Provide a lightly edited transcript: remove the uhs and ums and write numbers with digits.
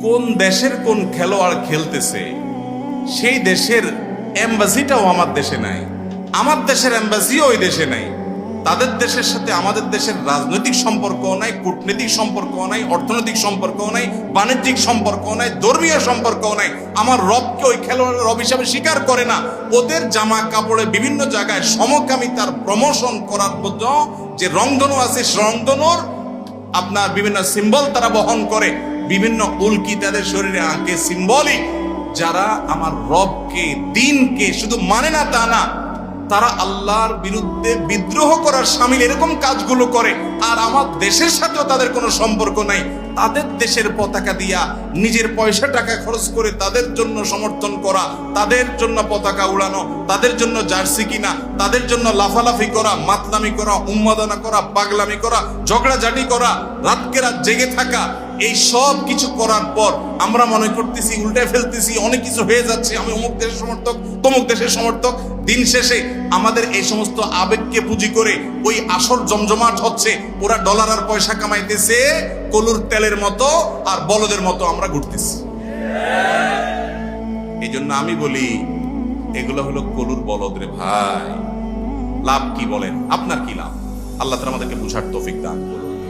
কোন দেশের কোন খেলোয়াড় খেলতেছে সেই দেশের এম্বাসিটাও আমার দেশে নাই, আমার দেশের এম্বাসিও ওই দেশে নাই। তাদের দেশের সাথে আমাদের দেশের রাজনৈতিক সম্পর্ক নাই, কূটনৈতিক সম্পর্ক নাই, অর্থনৈতিক সম্পর্ক নাই, বাণিজ্যিক সম্পর্ক নাই, ধর্মীয় সম্পর্ক নাই। আমার রবকে ওই খেলোয়াড়ের রব হিসাবে স্বীকার করে না। ওদের জামা কাপড়ে বিভিন্ন জায়গায় সমকামিতার প্রমোশন করার জন্য যে রংধনু আছে, সে রংধনুর আপনার বিভিন্ন সিম্বল তারা বহন করে, বিভিন্ন উল্কি তাদের শরীরে আঁকে, সিম্বলিক। যারা আমার রবকে, দিনকে শুধু মানে না তা না, তারা আল্লাহর বিরুদ্ধে বিদ্রোহ করার শামিল এরকম কাজগুলো করে। আর আমার দেশের সাথেও তাদের কোনো সম্পর্ক নাই। তাদের দেশের পতাকা দিয়া নিজের পয়সা টাকা খরচ করে তাদের জন্য সমর্থন করা, তাদের জন্য পতাকা উড়ানো, তাদের জন্য জার্সি কিনা, তাদের জন্য লাফালাফি করা, মাতলামি করা, উন্মাদনা করা, পাগলামি করা, ঝগড়াঝাটি করা, রাতকে রাত জেগে থাকা, এই সব কিছু করার পর আমরা মনে করতেছি, উল্টে ফেলতেছি, অনেক কিছু হয়ে যাচ্ছে, আমি অমুক দেশের সমর্থক, তমুক দেশের সমর্থক। দিন শেষে আমাদের এই সমস্ত আবেগকে পুঁজি করে ওই আসর জমজমাট হচ্ছে। ওরা ডলার আর পয়সা কামাইতেছে কলুর তেলের মতো, আর বলদের মতো আমরা ঘুরতেছি। এই জন্য আমি বলি, এগুলো হলো কলুর বলদ রে ভাই। লাভ কি বলেন? আপনার কি লাভ? আল্লাহ তাআলা আমাদেরকে বুঝার তৌফিক দান করুন।